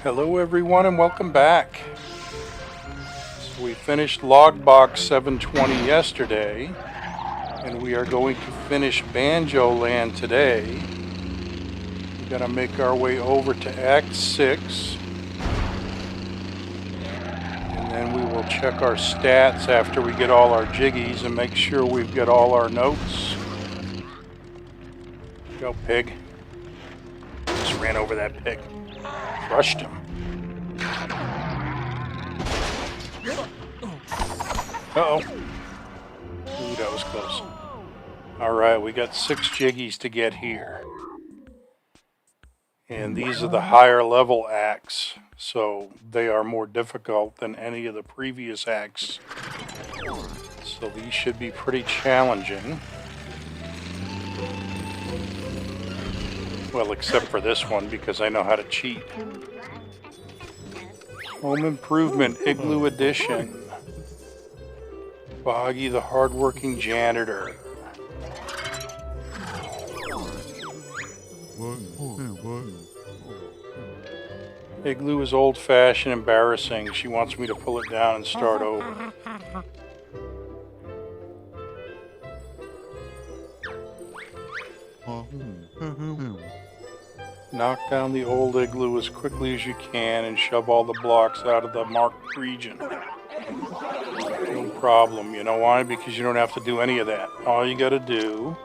Hello everyone and welcome back. So we finished Logbox 720 yesterday, and we are going to finish Banjoland today. We're going to make our way over to Act 6, and then we will check our stats after we get all our jiggies and make sure we've got all our notes. Go pig. Just ran over that pig. Crushed him. Uh-oh. Ooh, that was close. Alright, we got 6 jiggies to get here. And these are the higher level acts, so they are more difficult than any of the previous acts. So these should be pretty challenging. Well, except for this one, because I know how to cheat. Home Improvement Igloo Edition. Boggy the hardworking janitor. Igloo is old-fashioned, embarrassing. She wants me to pull it down and start over. Knock down the old igloo as quickly as you can and shove all the blocks out of the marked region. No problem. You know why? Because you don't have to do any of that. All you gotta do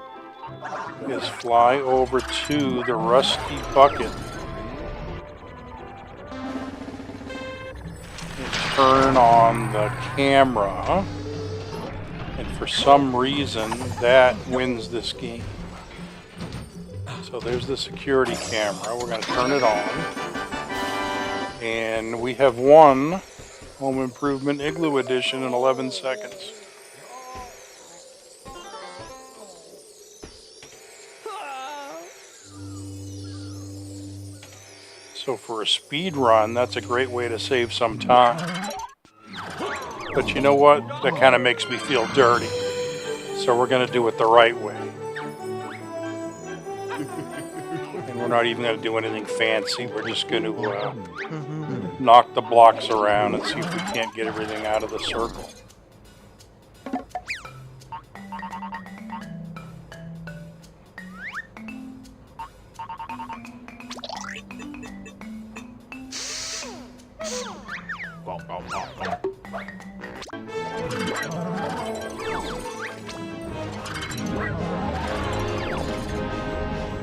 is fly over to the rusty bucket and turn on the camera. And for some reason, that wins this game. So there's the security camera. We're going to turn it on. And we have won Home Improvement Igloo Edition in 11 seconds. So for a speed run, that's a great way to save some time. But you know what? That kind of makes me feel dirty. So we're going to do it the right way. And we're not even going to do anything fancy. We're just going to knock the blocks around and see if we can't get everything out of the circle.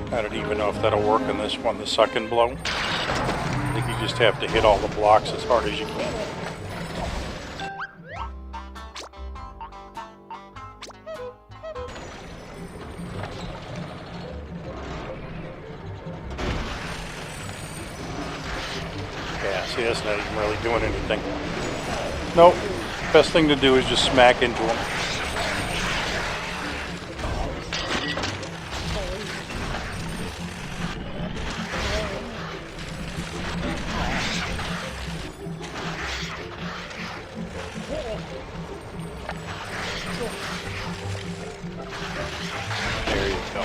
I don't even know if that'll work on this one, the second blow. I think you just have to hit all the blocks as hard as you can. Yeah, see, that's not even really doing anything. Nope. Best thing to do is just smack into them. There you go.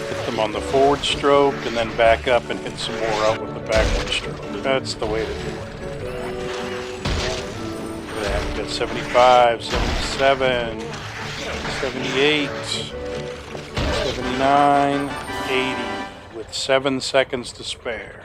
Hit them on the forward stroke and then back up and hit some more out with the backward stroke. That's the way to do it. Look at that. We got 75, 77, 78, 79, 80 with 7 seconds to spare.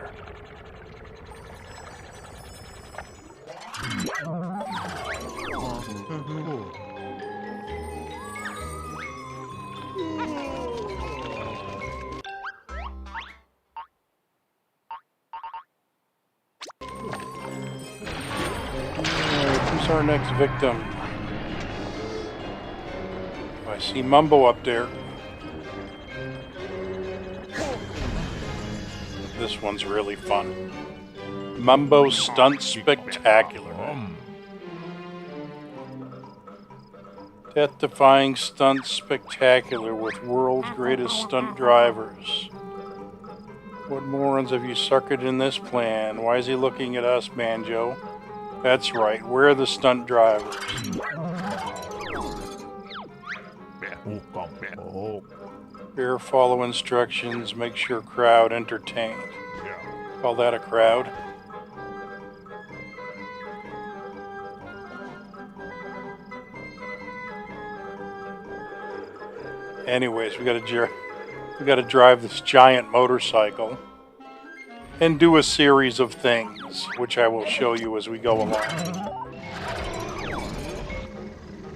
Who's our next victim? I see Mumbo up there. This one's really fun. Mumbo Stunt Spectacular. Death-defying stunt spectacular with world's greatest stunt drivers. What morons have you suckered in this plan? Why is he looking at us, Banjo? That's right, we're the stunt drivers. Here, follow instructions, make sure crowd entertained. Call that a crowd? Anyways, we gotta drive this giant motorcycle and do a series of things, which I will show you as we go along.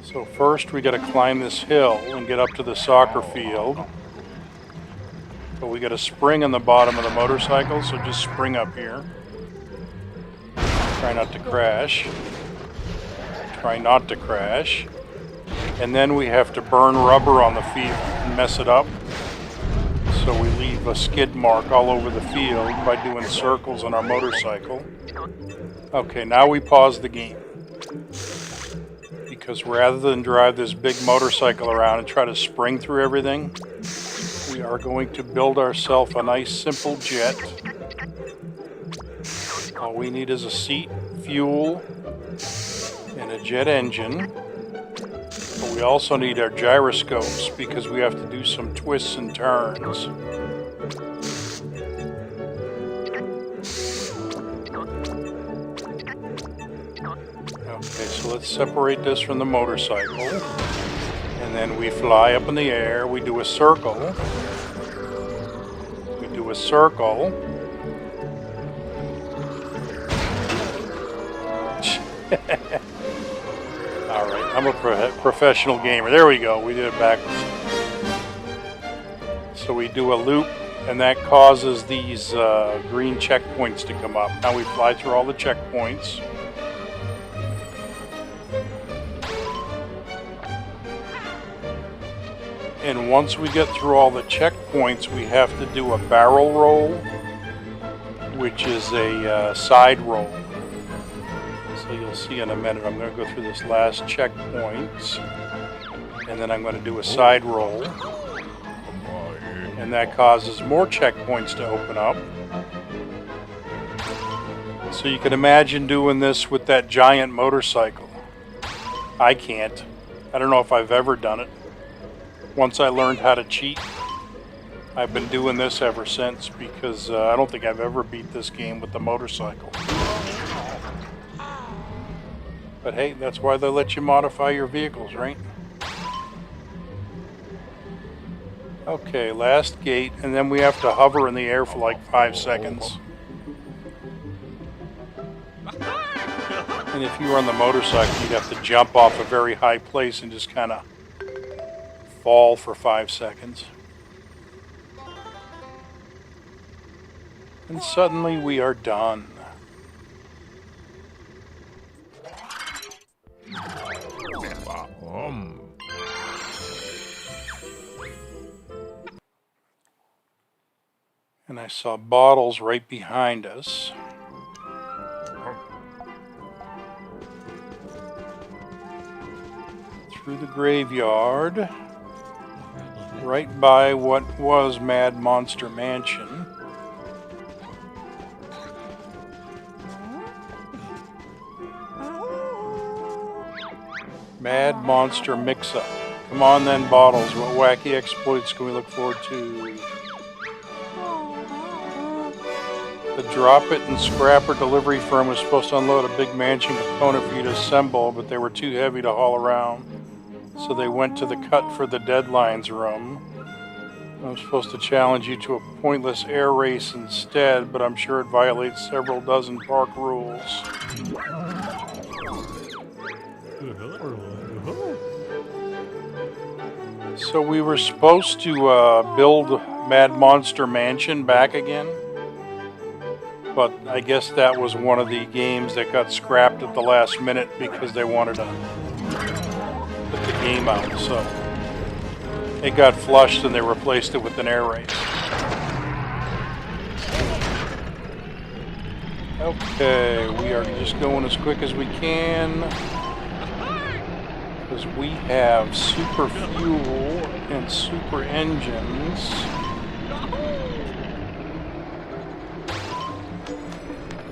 So first we gotta climb this hill and get up to the soccer field. But we got a spring on the bottom of the motorcycle, so just spring up here. Try not to crash. Try not to crash. And then we have to burn rubber on the field and mess it up. So we leave a skid mark all over the field by doing circles on our motorcycle. Okay, now we pause the game. Because rather than drive this big motorcycle around and try to spring through everything, we are going to build ourselves a nice simple jet. All we need is a seat, fuel, and a jet engine. But we also need our gyroscopes because we have to do some twists and turns. Okay, so let's separate this from the motorcycle. And then we fly up in the air, we do a circle. We do a circle. Alright, I'm a professional gamer. There we go, we did it backwards. So we do a loop, and that causes these green checkpoints to come up. Now we fly through all the checkpoints. And once we get through all the checkpoints, we have to do a barrel roll, which is a side roll. So you'll see in a minute. I'm going to go through this last checkpoint, and then I'm going to do a side roll. And that causes more checkpoints to open up. So you can imagine doing this with that giant motorcycle. I can't. I don't know if I've ever done it. Once I learned how to cheat, I've been doing this ever since because I don't think I've ever beat this game with the motorcycle. But hey, that's why they let you modify your vehicles, right? Okay, last gate, and then we have to hover in the air for like 5 seconds. And if you were on the motorcycle, you'd have to jump off a very high place and just kind of fall for 5 seconds. And suddenly we are done. And I saw bottles right behind us. Through the graveyard. Right by what was Mad Monster Mansion. Mad Monster Mix-Up. Come on then, bottles. What wacky exploits can we look forward to? The Drop It and Scrapper delivery firm was supposed to unload a big mansion component for you to assemble, but they were too heavy to haul around. So they went to the cut for the deadlines room. I'm supposed to challenge you to a pointless air race instead, but I'm sure it violates several dozen park rules. So we were supposed to build Mad Monster Mansion back again, but I guess that was one of the games that got scrapped at the last minute because they wanted to put the game out, so it got flushed and they replaced it with an air race. Okay, we are just going as quick as we can because we have super fuel and super engines.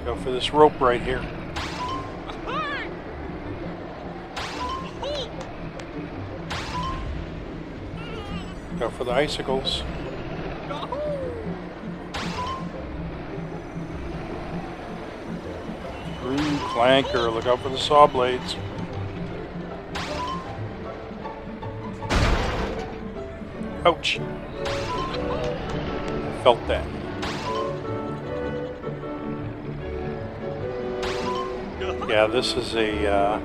Go for this rope right here. Go for for the icicles. Through Clanker, look out for the saw blades. Ouch. Felt that. Yeah, this is a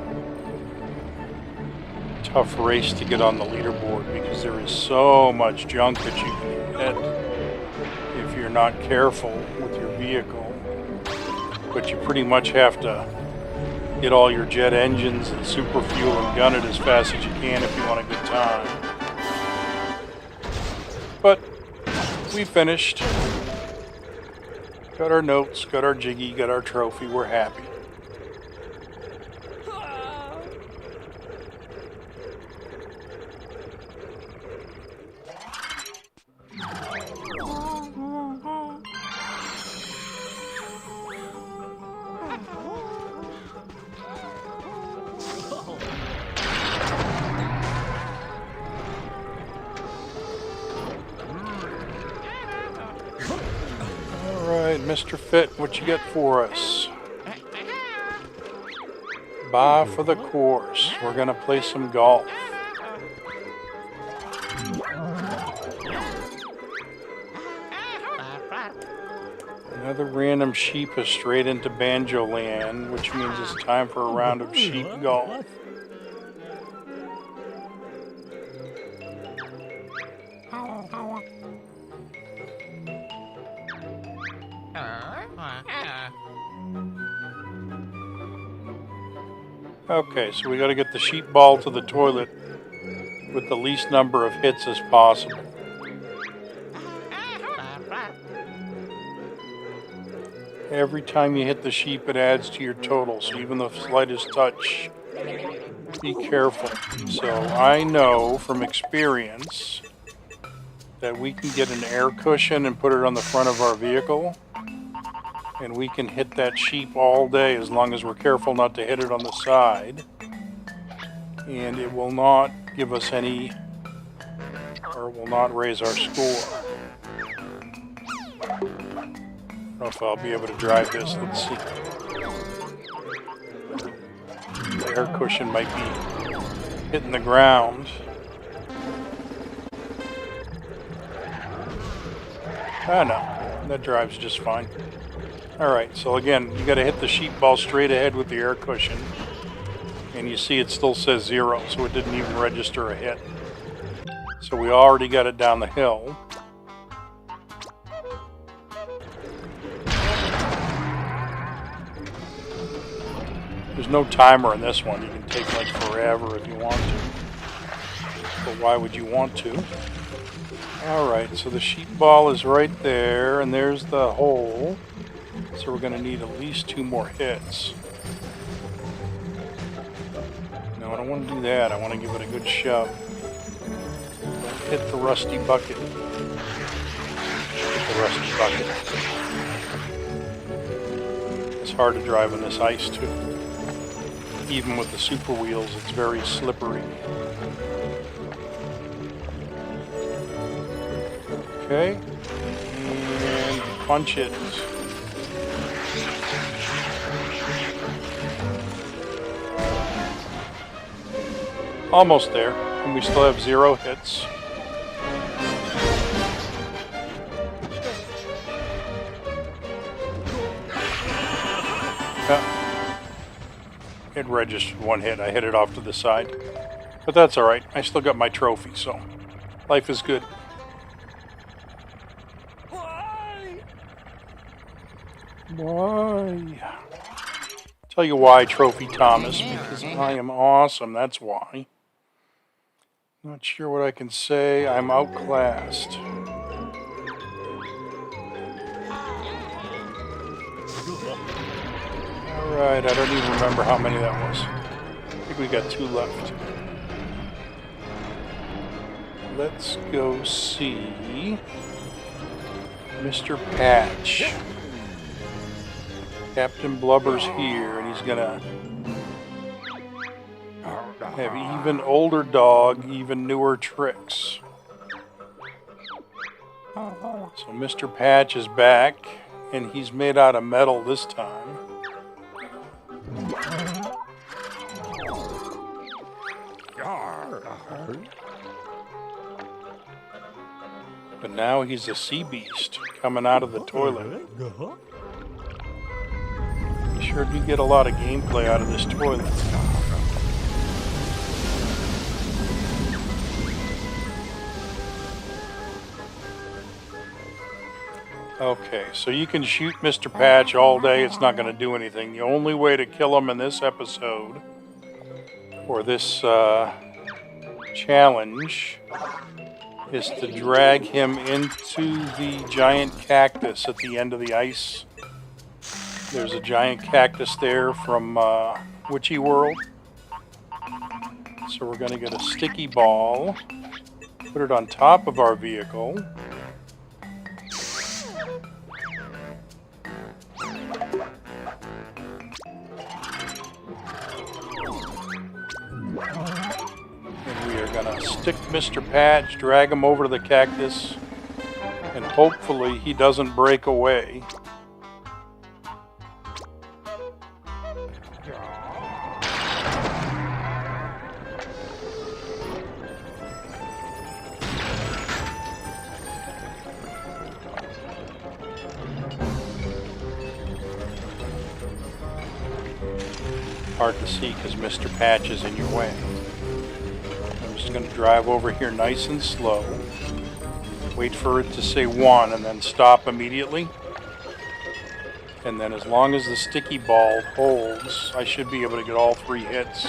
tough race to get on the leaderboard because there is so much junk that you can hit if you're not careful with your vehicle. But you pretty much have to get all your jet engines and super fuel and gun it as fast as you can if you want a good time. But we finished. Got our notes, got our jiggy, got our trophy. We're happy. Mr. Fit, what you got for us? Bye for the course. We're gonna play some golf. Another random sheep is straight into Banjoland, which means it's time for a round of sheep golf. Okay, so we got to get the sheep ball to the toilet with the least number of hits as possible. Every time you hit the sheep, it adds to your total, so even the slightest touch, be careful. So I know from experience that we can get an air cushion and put it on the front of our vehicle, and we can hit that sheep all day as long as we're careful not to hit it on the side. And it will not give us any, or will not raise our score. I don't know if I'll be able to drive this. Let's see. The air cushion might be hitting the ground. Ah, no. That drives just fine. Alright, so again, you got to hit the sheep ball straight ahead with the air cushion. And you see it still says 0, so it didn't even register a hit. So we already got it down the hill. There's no timer in this one. You can take like forever if you want to. But why would you want to? Alright, so the sheep ball is right there, and there's the hole. So we're going to need at least 2 more hits. No, I don't want to do that. I want to give it a good shove. Don't hit the rusty bucket. Hit the rusty bucket. It's hard to drive on this ice too. Even with the super wheels, it's very slippery. Okay. And punch it. Almost there, and we still have 0 hits. It registered 1 hit. I hit it off to the side. But that's alright. I still got my trophy, so life is good. Why? Tell you why, Trophy Thomas, because I am awesome, that's why. Not sure what I can say. I'm outclassed. Alright, I don't even remember how many that was. I think we got 2 left. Let's go see Mr. Patch. Captain Blubber's here, and he's gonna have even older dog, even newer tricks. So Mr. Patch is back, and he's made out of metal this time. But now he's a sea beast coming out of the toilet. You sure do get a lot of gameplay out of this toilet. Okay, so you can shoot Mr. Patch all day, it's not going to do anything. The only way to kill him in this episode, or this challenge, is to drag him into the giant cactus at the end of the ice. There's a giant cactus there from Witchy World. So we're going to get a sticky ball, put it on top of our vehicle. Gonna stick Mr. Patch, drag him over to the cactus, and hopefully he doesn't break away. Hard to see because Mr. Patch is in your way. I'm going to drive over here nice and slow, wait for it to say 1 and then stop immediately, and then as long as the sticky ball holds I should be able to get all 3 hits.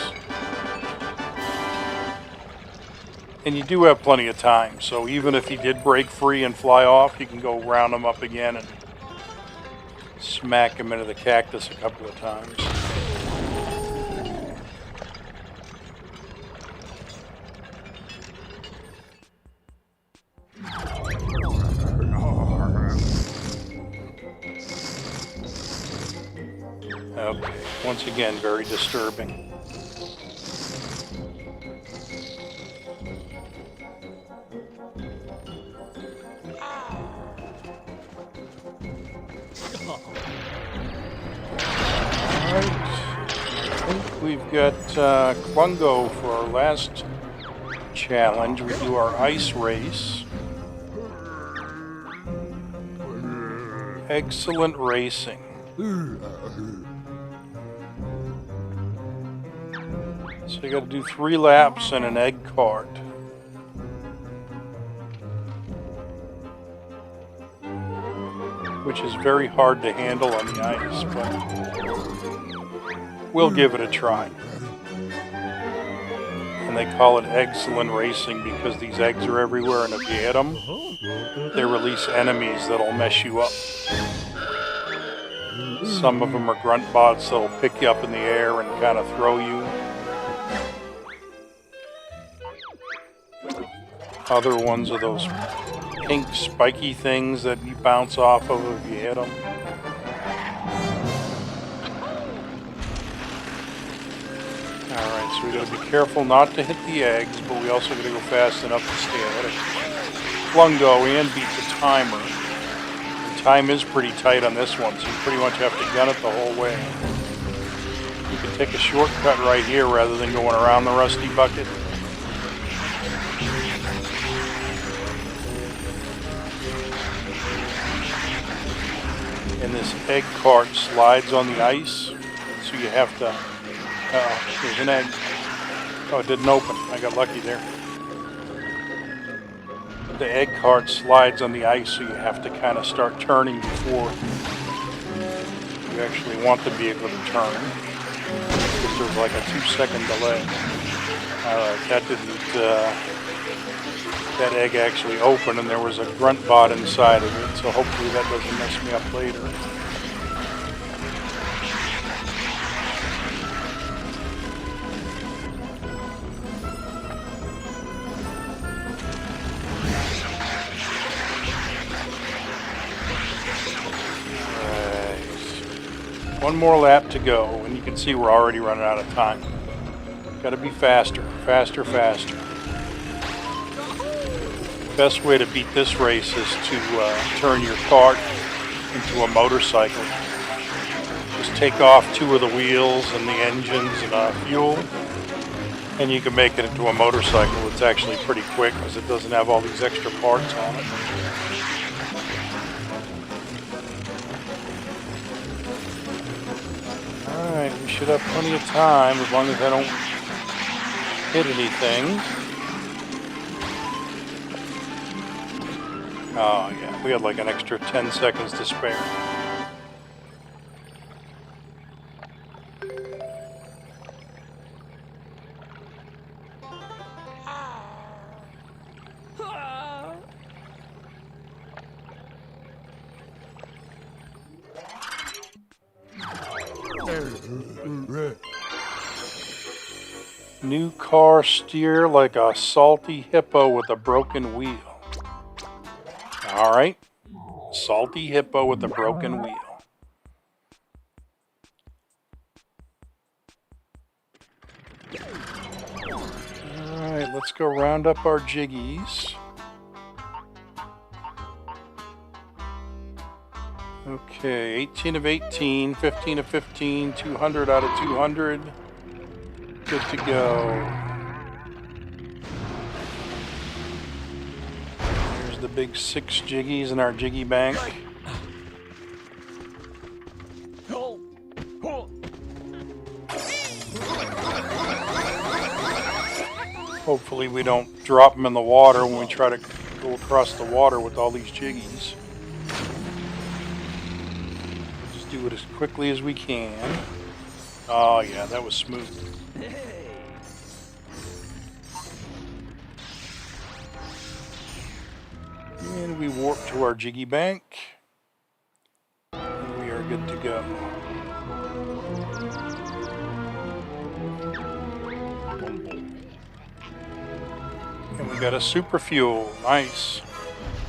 And you do have plenty of time, so even if he did break free and fly off, you can go round him up again and smack him into the cactus a couple of times. Okay, once again, very disturbing. Alright, I think we've got Klungo for our last challenge. We do our ice race. Excellent racing. So you got to do 3 laps and an egg cart. Which is very hard to handle on the ice, but we'll give it a try. And they call it excellent racing because these eggs are everywhere, and if you hit them, they release enemies that'll mess you up. Some of them are grunt bots that'll pick you up in the air and kind of throw you. Other ones are those pink spiky things that you bounce off of if you hit them. Alright, so we gotta be careful not to hit the eggs, but we also gotta go fast enough to stay ahead of Klungo and beat the timer. The time is pretty tight on this one, so you pretty much have to gun it the whole way. You can take a shortcut right here rather than going around the rusty bucket. And this egg cart slides on the ice, so you have to... Uh-oh, there's an egg. Oh, it didn't open. I got lucky there. The egg cart slides on the ice, so you have to kind of start turning before you actually want the vehicle to turn. Because there's like a 2-second delay. Alright, that didn't... that egg actually opened, and there was a grunt bot inside of it, so hopefully that doesn't mess me up later. Alright. One more lap to go, and you can see we're already running out of time. Gotta be faster, faster, faster. Best way to beat this race is to turn your cart into a motorcycle. Just take off 2 of the wheels and the engines and fuel, and you can make it into a motorcycle. It's actually pretty quick because it doesn't have all these extra parts on it. Alright, we should have plenty of time as long as I don't hit anything. Oh yeah, we had like an extra 10 seconds to spare. New car steer like a salty hippo with a broken wheel. Alright. Salty hippo with a broken wheel. Alright, let's go round up our jiggies. Okay, 18 of 18, 15 of 15, 200 out of 200. Good to go. There's the big 6 jiggies in our jiggy bank. Hopefully we don't drop them in the water when we try to go across the water with all these jiggies. Just do it as quickly as we can. Oh yeah, that was smooth. And we warp to our jiggy bank. And we are good to go. And we got a super fuel. Nice.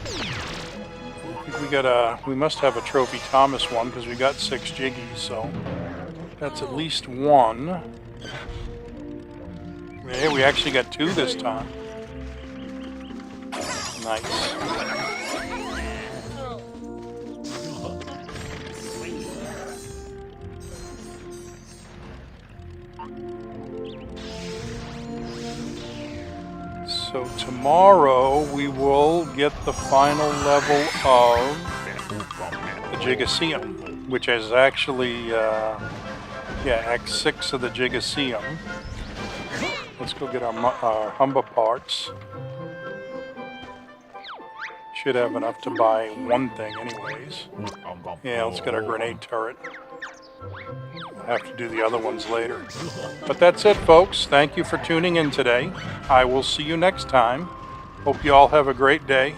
I think we must have a Trophy Thomas one because we got 6 jiggies, so that's at least 1. Hey, we actually got 2 this time. Nice. So tomorrow we will get the final level of the Gigaseum, which is actually, Act 6 of the Gigaseum. Let's go get our Humba parts. Should have enough to buy 1 thing anyways. Yeah, let's get our grenade turret. I'll have to do the other ones later. But that's it, folks. Thank you for tuning in today. I will see you next time. Hope you all have a great day.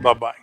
Bye-bye.